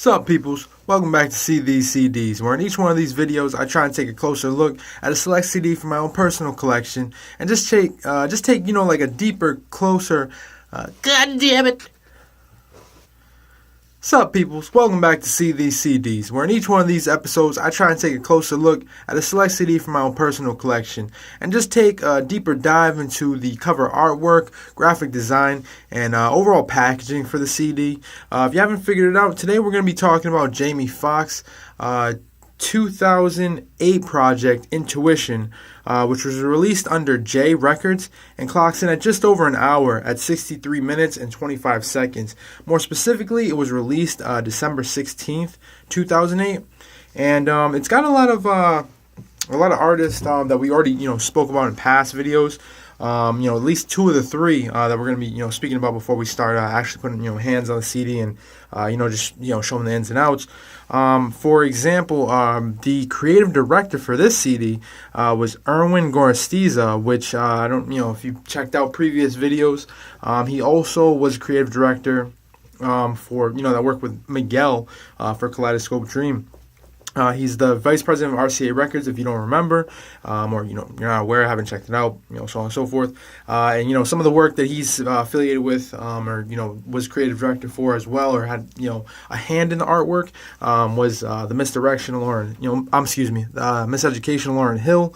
What's up, peoples? Welcome back to See These CDs, where in each one of these videos I try and take a closer look at a select CD from my own personal collection and just take like a deeper, closer. God damn it! What's up, peoples? Welcome back to See These CDs, where in each one of these episodes I try and take a closer look at a select CD from my own personal collection and just take a deeper dive into the cover artwork, graphic design, and overall packaging for the CD. If you haven't figured it out, today we're going to be talking about Jamie Foxx 2008 project Intuition, which was released under J Records and clocks in at just over an hour at 63 minutes and 25 seconds. More specifically, it was released December 16th, 2008, and it's got a lot of artists that we already spoke about in past videos. At least two of the three that we're going to be speaking about before we start actually putting hands on the CD and just showing the ins and outs. For example, the creative director for this CD was Erwin Gorostiza, which I don't if you checked out previous videos, he also was creative director for that worked with Miguel for Kaleidoscope Dream. He's the vice president of RCA Records, if you don't remember, or you're not aware, haven't checked it out, so on and so forth. And some of the work that he's affiliated with, or was creative director for as well, or had a hand in the artwork, was the Misdirection Lauryn, Miseducation Lauryn Hill,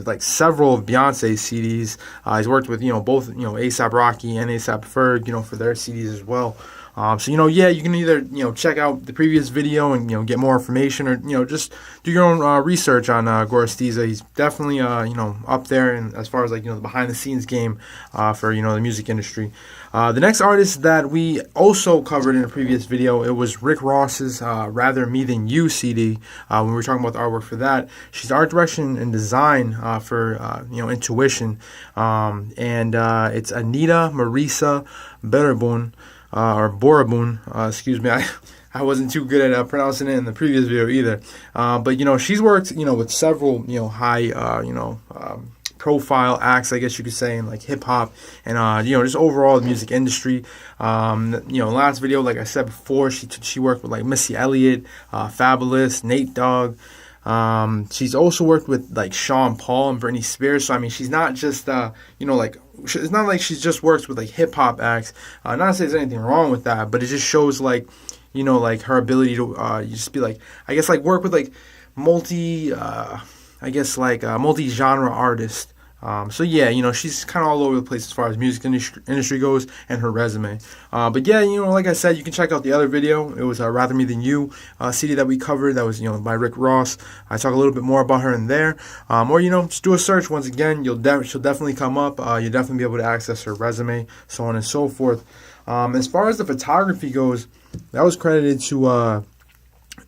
like several of Beyonce's CDs. He's worked with both A$AP Rocky and A$AP Ferg, for their CDs as well. You can either check out the previous video and get more information, or just do your own research on Gorostiza. He's definitely up there, and as far as the behind the scenes game for the music industry. The next artist that we also covered in a previous video, it was Rick Ross's Rather Me Than You CD. When we were talking about the artwork for that, she's art direction and design for Intuition, and it's Anita Marisa Bariboon. Or Bariboon, excuse me, I wasn't too good at pronouncing it in the previous video either. But she's worked with several high profile acts, I guess you could say, in like hip hop and just overall the music industry. Last video, like I said before, she worked with like Missy Elliott, Fabulous, Nate Dogg. She's also worked with like Sean Paul and Britney Spears. So I mean, she's not just it's not like she's just works with like hip hop acts. Not to say there's anything wrong with that, but it just shows like her ability to just be like, I guess, like work with like multi genre artist. She's kind of all over the place as far as music industry goes and her resume. Like I said, you can check out the other video. It was Rather Me Than You CD that we covered. That was by Rick Ross. I talk a little bit more about her in there. Or just do a search. Once again, she'll definitely come up. You'll definitely be able to access her resume, so on and so forth. As far as the photography goes, that was credited to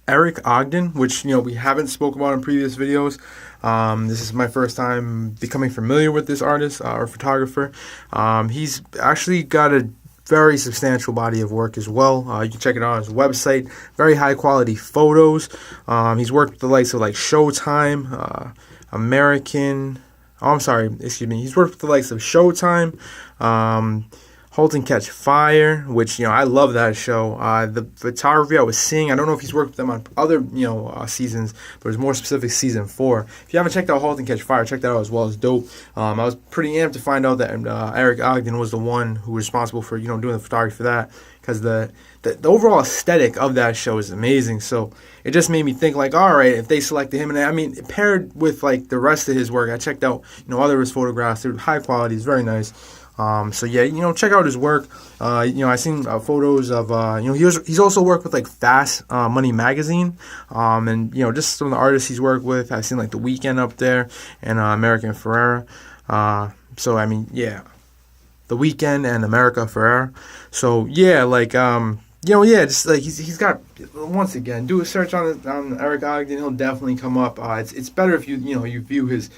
Eric Ogden, which we haven't spoke about in previous videos. This is my first time becoming familiar with this artist or photographer. He's actually got a very substantial body of work as well. You can check it out on his website. Very high quality photos. He's worked with the likes of like Showtime, He's worked with the likes of Showtime, Halt and Catch Fire, which I love that show. The photography I was seeing, I don't know if he's worked with them on other seasons, but it was more specific season 4. If you haven't checked out Halt and Catch Fire, check that out as well. It's dope. I was pretty amped to find out that Eric Ogden was the one who was responsible for doing the photography for that, because the overall aesthetic of that show is amazing. So it just made me think like, all right, if they selected him, and I mean paired with like the rest of his work, I checked out other of his photographs. They're high quality. It's very nice. Check out his work. I seen photos of he's also worked with like Fast Money magazine, and just some of the artists he's worked with. I seen like The Weeknd up there and American Ferrera. The Weeknd and America Ferrera. So just like he's got, once again, do a search on Eric Ogden. He'll definitely come up. It's better if you view his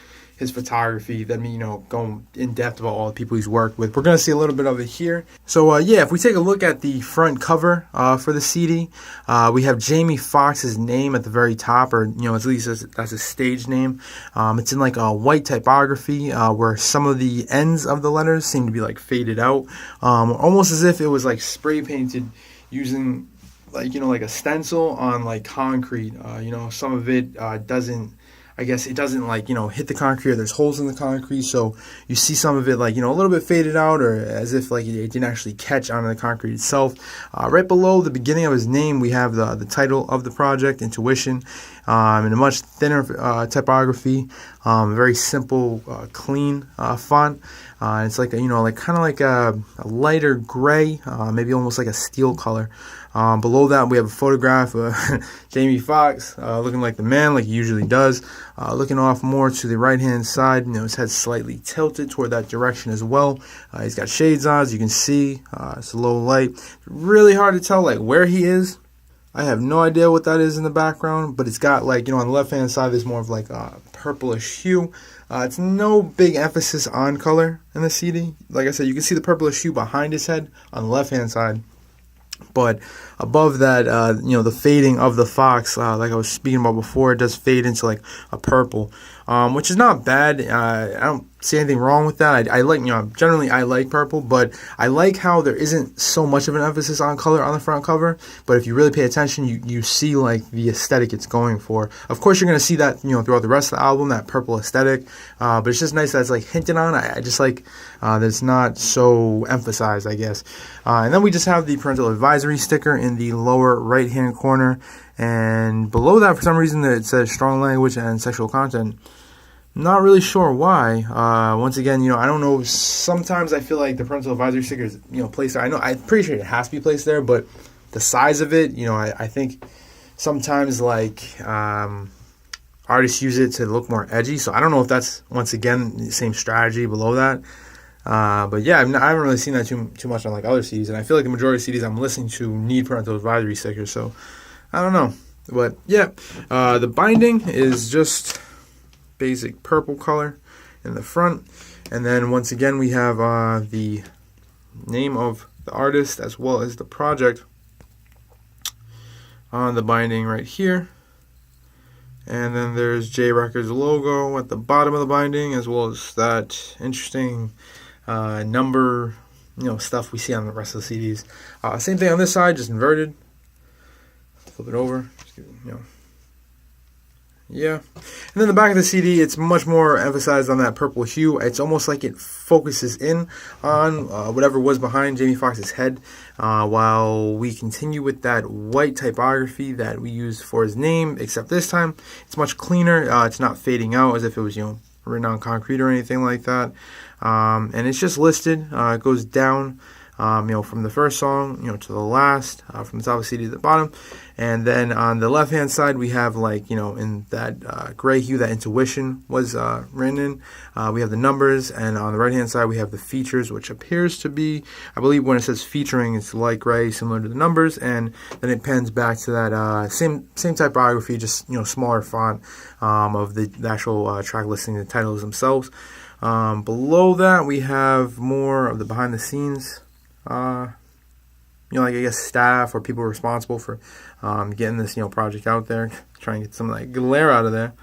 photography than me, going in depth about all the people he's worked with. We're going to see a little bit of it here. So, if we take a look at the front cover for the CD, we have Jamie Foxx's name at the very top, or, at least that's a stage name. It's in like a white typography where some of the ends of the letters seem to be like faded out, almost as if it was like spray painted using like, like a stencil on like concrete. Some of it doesn't. I guess it doesn't like hit the concrete, or there's holes in the concrete, so you see some of it like a little bit faded out, or as if like it didn't actually catch onto the concrete itself. Right below the beginning of his name, we have the title of the project, Intuition, in a much thinner typography, very simple, clean font. It's like kind of like a lighter gray, maybe almost like a steel color. Below that, we have a photograph of Jamie Foxx looking like the man, like he usually does. Looking off more to the right-hand side, his head's slightly tilted toward that direction as well. He's got shades on, as you can see. It's a low light. Really hard to tell like where he is. I have no idea what that is in the background, but it's got like, on the left-hand side, there's more of like a purplish hue. It's no big emphasis on color in the CD. Like I said, you can see the purplish hue behind his head on the left-hand side. But above that, the fading of the fox, like I was speaking about before, it does fade into like a purple, which is not bad. I don't see anything wrong with that. I like, generally I like purple, but I like how there isn't so much of an emphasis on color on the front cover. But if you really pay attention, you see like the aesthetic it's going for. Of course, you're going to see that, throughout the rest of the album, that purple aesthetic. But it's just nice that it's like hinted on. I just like that it's not so emphasized, I guess. And then we just have the parental advisory sticker in the lower right-hand corner. And below that, for some reason, it says strong language and sexual content. Not really sure why. Once again, I don't know. Sometimes I feel like the parental advisory sticker is, placed there. I'm pretty sure it has to be placed there, but the size of it, I think sometimes like artists use it to look more edgy. So I don't know if that's, once again, the same strategy below that. But yeah, I haven't really seen that too much on like other CDs, and I feel like the majority of CDs I'm listening to need parental advisory stickers. So I don't know, but yeah, the binding is just basic purple color in the front, and then once again we have the name of the artist as well as the project on the binding right here. And then there's J Records logo at the bottom of the binding, as well as that interesting number, stuff we see on the rest of the CDs. Same thing on this side, just inverted. Flip it over. Just give it, yeah. And then the back of the CD, it's much more emphasized on that purple hue. It's almost like it focuses in on whatever was behind Jamie Foxx's head, while we continue with that white typography that we used for his name, except this time it's much cleaner. It's not fading out as if it was, written on concrete or anything like that. And it's just listed. It goes down, from the first song, to the last, from the top of the CD to the bottom. And then on the left-hand side, we have like, in that gray hue that Intuition was written in. We have the numbers, and on the right-hand side, we have the features, which appears to be, I believe when it says featuring, it's light gray, similar to the numbers, and then it pans back to that same typography, just, smaller font of the actual track listing, the titles themselves. Below that, we have more of the behind-the-scenes, like I guess staff or people responsible for getting this project out there, trying to get some of that glare out of there.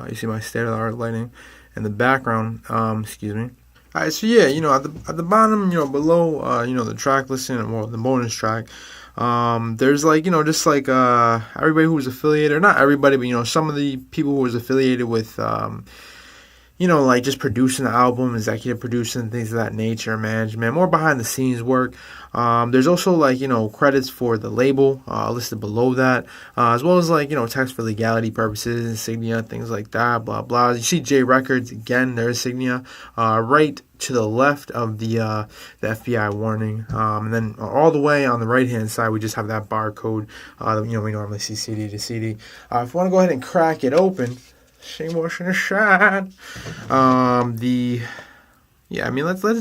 You see my state-of-the-art lighting in the background. Excuse me. All right, so yeah, at the bottom, below, the track listing and the bonus track, there's like, just like everybody who was affiliated, or not everybody, but some of the people who was affiliated with like just producing the album, executive producing, things of that nature, management, more behind the scenes work. There's also like, credits for the label listed below that, as well as like, text for legality purposes, insignia, things like that, blah, blah. You see J Records, again, there's insignia, right to the left of the FBI warning. And then all the way on the right-hand side, we just have that barcode, we normally see CD to CD. If you want to go ahead and crack it open, shame washing a shot. Let's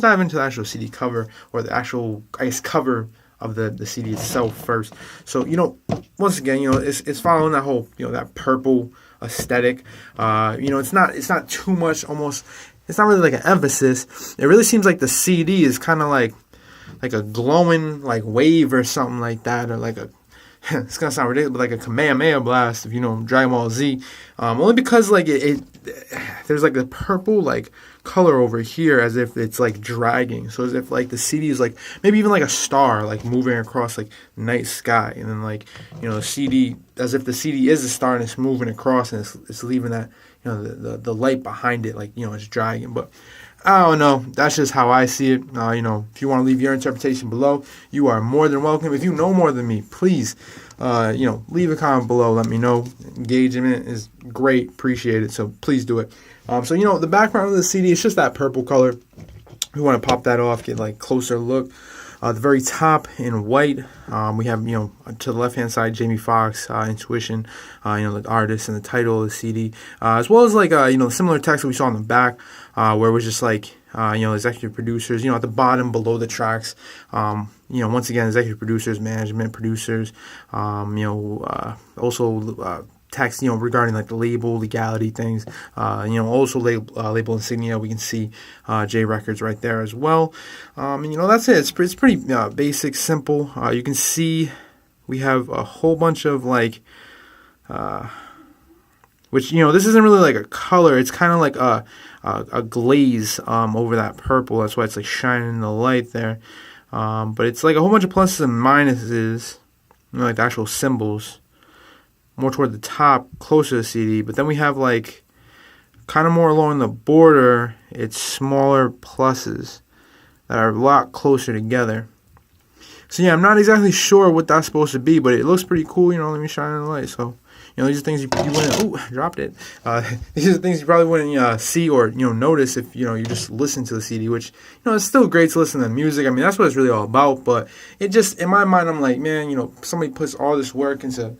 dive into the actual CD cover, or the actual, I guess, cover of the CD itself first. So, once again, it's following that whole, that purple aesthetic. It's not too much, almost, it's not really like an emphasis. It really seems like the CD is kind of like a glowing, like, wave or something like that, or like a, it's gonna sound ridiculous, but like a Kamehameha blast, if Dragon Ball Z. Only because like it there's like a purple like color over here as if it's like dragging. So as if like the CD is like maybe even like a star like moving across like night sky, and then like the CD, as if the CD is a star and it's moving across and it's leaving that the light behind it, like it's dragging. But I don't know. That's just how I see it. If you want to leave your interpretation below, you are more than welcome. If you know more than me, please, leave a comment below. Let me know. Engagement is great. Appreciate it. So please do it. So the background of the CD is just that purple color. We want to pop that off, get like closer look. The very top in white, we have, to the left-hand side, Jamie Foxx, Intuition, the artist and the title of the CD, as well as like, similar text that we saw on the back, where it was just like, executive producers, at the bottom below the tracks, once again, executive producers, management producers, also, text, regarding like the label, legality things, also label insignia. We can see J Records right there as well. And that's it. It's pretty basic, simple. You can see we have a whole bunch of like, which, this isn't really like a color. It's kind of like a glaze over that purple. That's why it's like shining in the light there. But it's like a whole bunch of pluses and minuses, like the actual symbols, more toward the top, closer to the CD. But then we have like kind of more along the border, it's smaller pluses that are a lot closer together. So yeah, I'm not exactly sure what that's supposed to be, but it looks pretty cool. Let me shine in the light. So these are things you wouldn't. Ooh, dropped it. These are things you probably wouldn't see or notice if you just listen to the CD. Which it's still great to listen to music. I mean, that's what it's really all about. But it just, in my mind, I'm like, man, somebody puts all this work into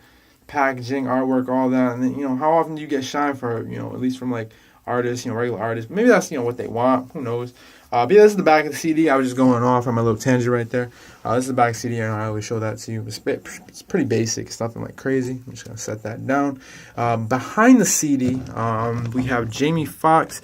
packaging, artwork, all that, and then how often do you get shine for at least from like artists, regular artists? Maybe that's what they want. Who knows? But yeah, this is the back of the CD. I was just going off on my little tangent right there. This is the back of the CD, and I always show that to you. It's pretty basic. It's nothing like crazy. I'm just gonna set that down. Behind the CD, we have Jamie Foxx,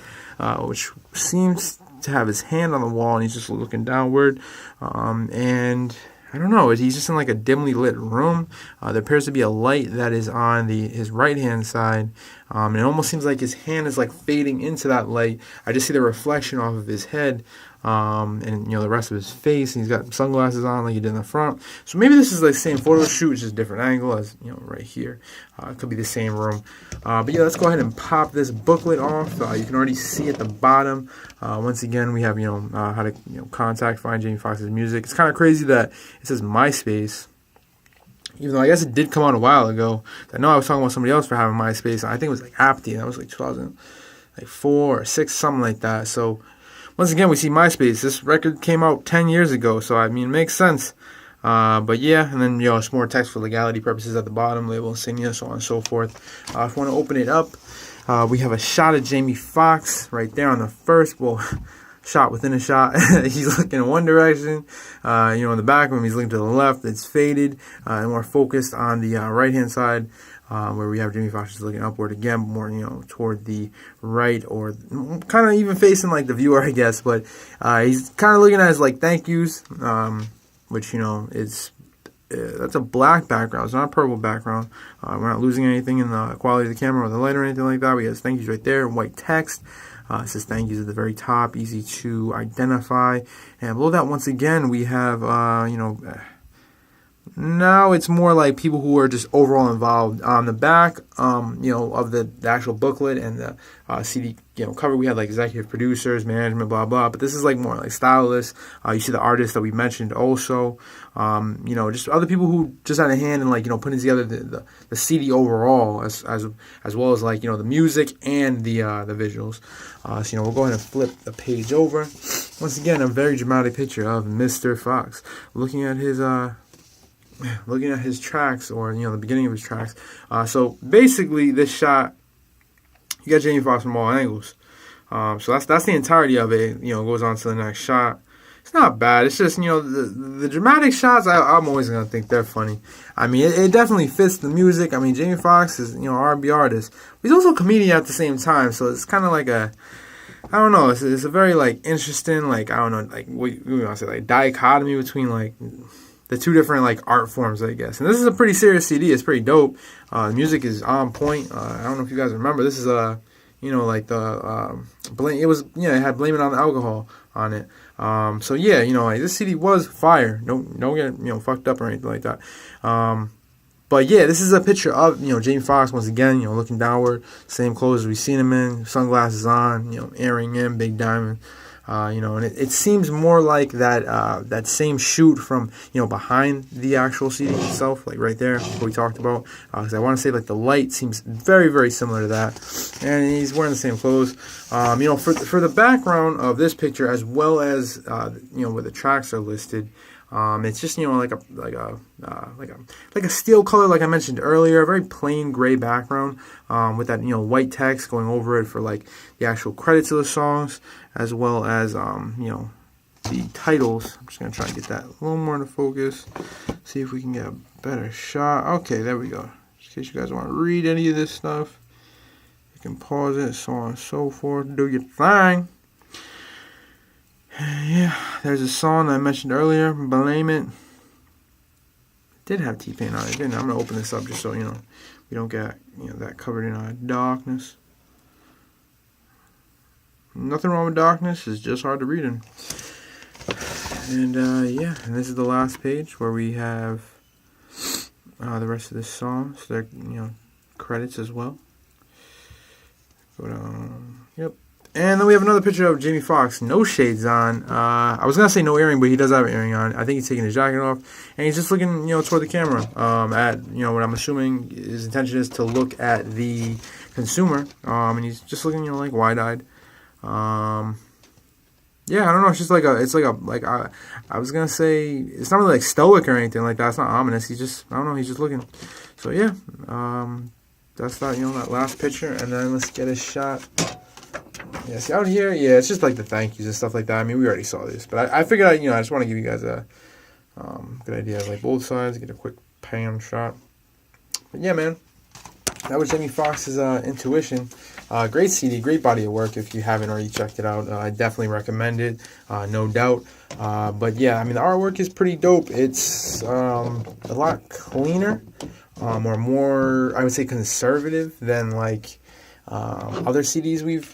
which seems to have his hand on the wall, and he's just looking downward. And I don't know. He's just in like a dimly lit room. There appears to be a light that is on his right-hand side. And it almost seems like his hand is like fading into that light. I just see the reflection off of his head. And the rest of his face. And he's got sunglasses on like he did in the front. So maybe this is like the same photo shoot, just a different angle as right here. It could be the same room. But yeah, let's go ahead and pop this booklet off. You can already see at the bottom. Once again, we have how to contact, find Jamie Foxx's music. It's kind of crazy that it says MySpace, even though I guess it did come out a while ago. I know I was talking about somebody else for having MySpace. I think it was like Apti. That was like 2004 or 6, something like that. So once again, we see MySpace. This record came out 10 years ago, so I mean, it makes sense. But yeah, and then some more text for legality purposes at the bottom, label insignia, so on and so forth. If you want to open it up, we have a shot of Jamie Foxx right there on the first, shot within a shot. He's looking in one direction. In the back of him, he's looking to the left. It's faded, and we're focused on the right-hand side, where we have Jamie Foxx is looking upward again, more toward the right, or kind of even facing like the viewer, I guess. But he's kind of looking at his like thank yous, which is that's a black background. It's not a purple background. We're not losing anything in the quality of the camera or the light or anything like that. We have thank yous right there, white text. It says thank yous at the very top, easy to identify. And below that, once again, we have now it's more like people who are just overall involved. On the back, of the actual booklet and the CD, cover, we had like executive producers, management, blah blah. But this is like more like stylists. You see the artists that we mentioned also. Just other people who just had a hand in like putting together the CD overall, as well as like the music and the visuals. So we'll go ahead and flip the page over. Once again, a very dramatic picture of Mr. Foxx looking at his tracks, or the beginning of his tracks. So basically, this shot, you got Jamie Foxx from all angles. So that's the entirety of it. It goes on to the next shot. It's not bad. It's just the dramatic shots. I'm always gonna think they're funny. I mean, it definitely fits the music. I mean, Jamie Foxx is R&B artist. He's also a comedian at the same time. So it's kind of like I don't know. It's a very like interesting, like I don't know, like what you want to say, like dichotomy between like the two different like art forms, I guess. And this is a pretty serious CD. It's pretty dope. The music is on point. I don't know if you guys remember. This is like the blame. It was it had Blame It on the Alcohol on it. So yeah, like this CD was fire. Don't get fucked up or anything like that. But yeah, this is a picture of Jamie Foxx once again, looking downward, same clothes we've seen him in, sunglasses on, airing in, big diamond. And it seems more like that same shoot from behind the actual CD itself, like right there, what we talked about. Because I want to say like the light seems very, very similar to that, and he's wearing the same clothes. For the background of this picture, as well as where the tracks are listed. It's just like a steel color, like I mentioned earlier, a very plain gray background with that white text going over it for like the actual credits of the songs, as well as the titles. I'm just gonna try and get that a little more into focus, see if we can get a better shot. Okay, there we go. Just in case you guys want to read any of this stuff, you can pause it, so on and so forth. Do your thing. Yeah, there's a song that I mentioned earlier, Blame It. Did have T-Pain on it, didn't it? I'm going to open this up just so, we don't get, that covered in darkness. Nothing wrong with darkness, it's just hard to read in. And, and this is the last page where we have the rest of this song. So they're, credits as well. Go down, yep. And then we have another picture of Jamie Foxx, no shades on. I was gonna say no earring, but he does have an earring on. I think he's taking his jacket off, and he's just looking, toward the camera. At what I'm assuming his intention is to look at the consumer. And he's just looking, like wide-eyed. Yeah, I don't know. It's just I was gonna say it's not really like stoic or anything like that. It's not ominous. He's just, I don't know. He's just looking. So yeah, that's that. That last picture, and then let's get a shot. Yeah, see out here, it's just like the thank yous and stuff like that. I mean, we already saw this, but I figured, I just want to give you guys a good idea of like both sides, get a quick pan shot. But yeah, man, that was Jamie Foxx's Intuition. Great CD, great body of work. If you haven't already checked it out, I definitely recommend it, no doubt. But yeah, I mean, the artwork is pretty dope. It's a lot cleaner, or more, I would say, conservative than like other CDs we've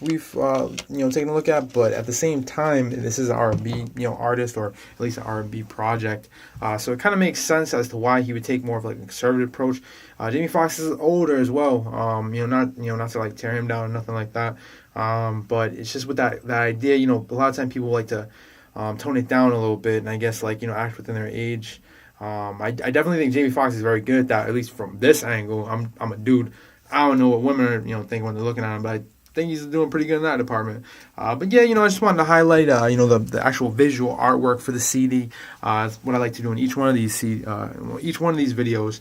taken a look at, but at the same time, this is an R&B artist, or at least an R&B project, so it kind of makes sense as to why he would take more of like a conservative approach. Jamie Foxx is older as well, not to like tear him down or nothing like that, but it's just with that idea, a lot of times people like to tone it down a little bit, and I guess like act within their age. I definitely think Jamie Foxx is very good at that, at least from this angle. I'm a dude. I don't know what women are, think when they're looking at him, but I think he's doing pretty good in that department. But yeah, I just wanted to highlight, the actual visual artwork for the CD. It's what I like to do in each one of these videos.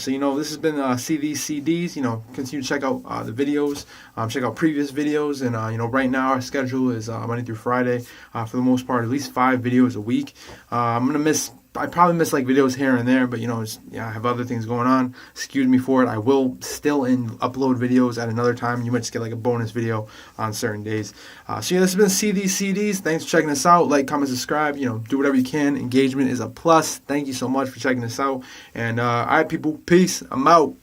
So this has been See These CDs. Continue to check out the videos, check out previous videos, and right now our schedule is Monday through Friday, for the most part, at least 5 videos a week. I probably miss like videos here and there, but I have other things going on. Excuse me for it. I will still upload videos at another time. You might just get like a bonus video on certain days. So yeah, this has been See These CDs. Thanks for checking us out. Like, comment, subscribe. Do whatever you can. Engagement is a plus. Thank you so much for checking us out. And all right, people, peace. I'm out.